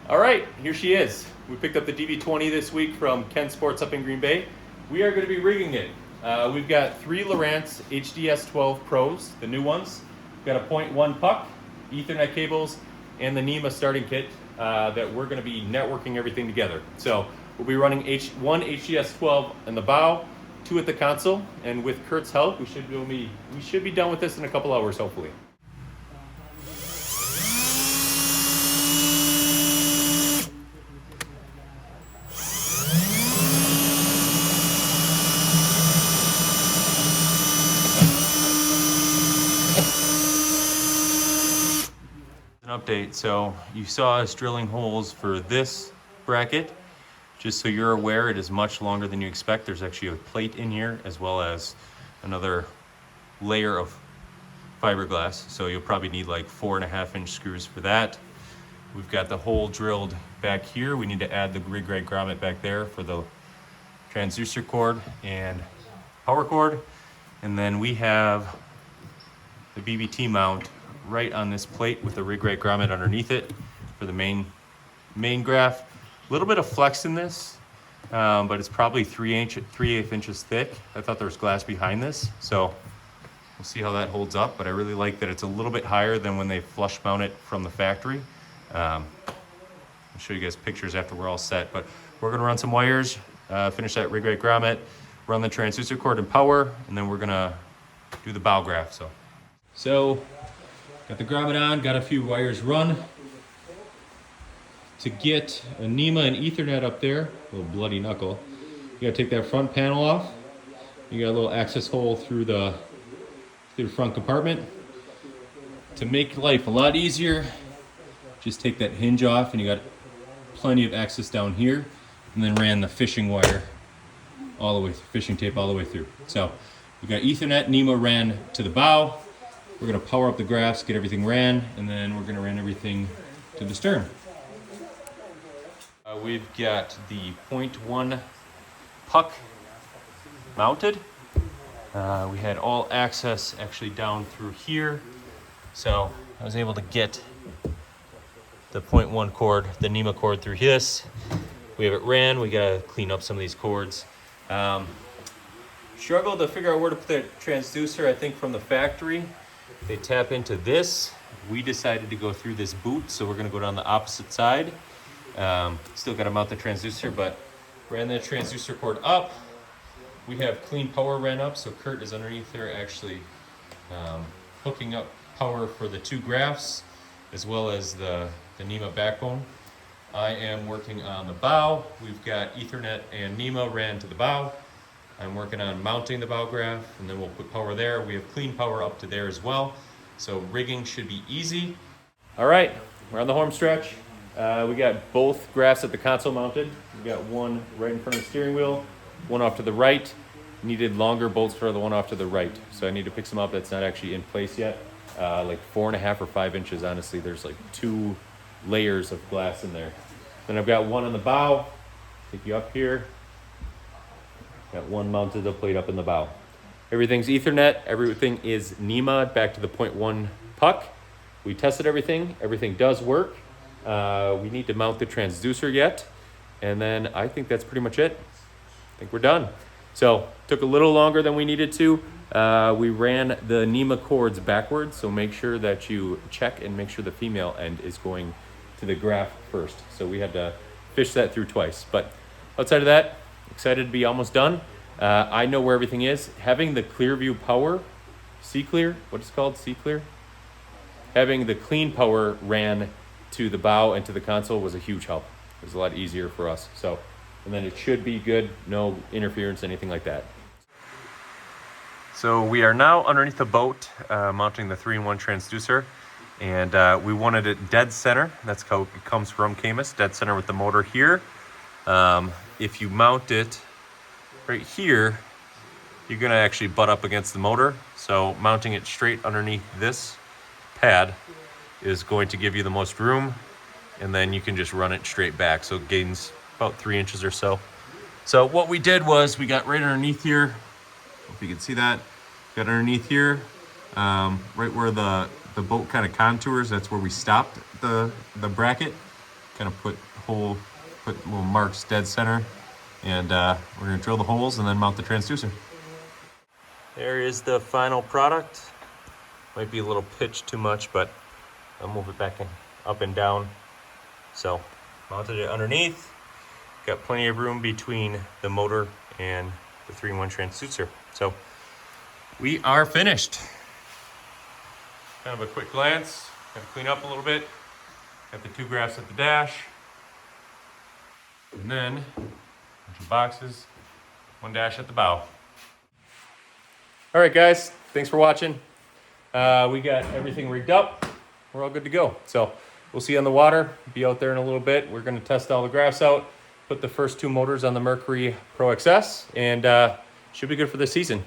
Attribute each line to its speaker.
Speaker 1: All right, here she is. We picked up the DV20 this week from Ken Sports up in Green Bay. We are going to be rigging it. We've got 3 Lowrance HDS 12 Pros, the new ones. We've got a 0.1 puck, Ethernet cables, and the NMEA starting kit that we're going to be networking everything together. So we'll be running one HDS 12 in the bow, 2 at the console, and with Kurt's help, we should be done with this in a couple hours, hopefully. An update. So you saw us drilling holes for this bracket. Just so you're aware, it is much longer than you expect. There's actually a plate in here as well as another layer of fiberglass. So you'll probably need like 4.5-inch screws for that. We've got the hole drilled back here. We need to add the rig rate grommet back there for the transducer cord and power cord. And then we have the BBT mount right on this plate with the rig rate grommet underneath it for the main graph. A little bit of flex in this, but it's probably 3/8 inches thick. I thought there was glass behind this, so we'll see how that holds up, but I really like that it's a little bit higher than when they flush mount it from the factory. I'll show you guys pictures after we're all set, but we're gonna run some wires, finish that rig rate grommet, run the transducer cord and power, and then we're gonna do the bow graph. So got the grommet on, got a few wires run. To get a NMEA and Ethernet up there, a little bloody knuckle, you gotta take that front panel off. You got a little access hole through the front compartment. To make life a lot easier, just take that hinge off and you got plenty of access down here, and then ran the fishing wire all the way, fishing tape all the way through. So we got Ethernet, NMEA ran to the bow. We're gonna power up the graphs, get everything ran, and then we're gonna run everything to the stern. We've got the 0.1 puck mounted. We had all access actually down through here. So I was able to get the 0.1 cord, the NMEA cord through this. We have it ran, we gotta clean up some of these cords. Struggled to figure out where to put the transducer. I think from the factory, they tap into this. We decided to go through this boot, so we're gonna go down the opposite side. Still got to mount the transducer, but ran the transducer cord up. We have clean power ran up, so Kurt is underneath there actually hooking up power for the 2 graphs as well as the NMEA backbone. I am working on the bow. We've got Ethernet and NMEA ran to the bow. I'm working on mounting the bow graph, and then we'll put power there. We have clean power up to there as well, so rigging should be easy. All right, we're on the home stretch. We got both graphs at the console mounted. We got one right in front of the steering wheel, one off to the right. Needed longer bolts for the one off to the right, so I need to pick some up that's not actually in place yet. Like 4.5 or 5 inches, honestly. There's like 2 layers of glass in there. Then I've got one on the bow. Take you up here. Got one mounted to plate up in the bow. Everything's Ethernet. Everything is NMEA back to the 0.1 puck. We tested everything. Everything does work. We need to mount the transducer yet, and then I think that's pretty much it. I think we're done. So took a little longer than we needed to. We ran the NMEA cords backwards, so make sure that you check and make sure the female end is going to the graph first. So we had to fish that through twice. But outside of that, excited to be almost done. I know where everything is. Having the Clearview power, C-Clear, what is it called, C-Clear? Having the clean power ran to the bow and to the console was a huge help. It was a lot easier for us. So, and then it should be good, no interference, anything like that. So we are now underneath the boat, mounting the 3-in-1 transducer, and we wanted it dead center. That's how it comes from Caymas, dead center with the motor here. If you mount it right here, you're gonna actually butt up against the motor. So mounting it straight underneath this pad is going to give you the most room, and then you can just run it straight back. So it gains about 3 inches or so. So what we did was we got right underneath here. If you can see that, got underneath here, right where the boat kind of contours. That's where we stopped the bracket. kind of put little marks dead center, and we're gonna drill the holes and then mount the transducer. There is the final product. Might be a little pitched too much, but I'll move it back in, up and down. So mounted it underneath. Got plenty of room between the motor and the 3-in-1 transducer. So we are finished. Kind of a quick glance. Got to clean up a little bit. Got the 2 graphs at the dash. And then a bunch of boxes, 1 dash at the bow. All right, guys, thanks for watching. We got everything rigged up. We're all good to go. So we'll see you on the water. Be out there in a little bit. We're going to test all the graphs out, put the first 2 motors on the Mercury Pro XS, and should be good for this season.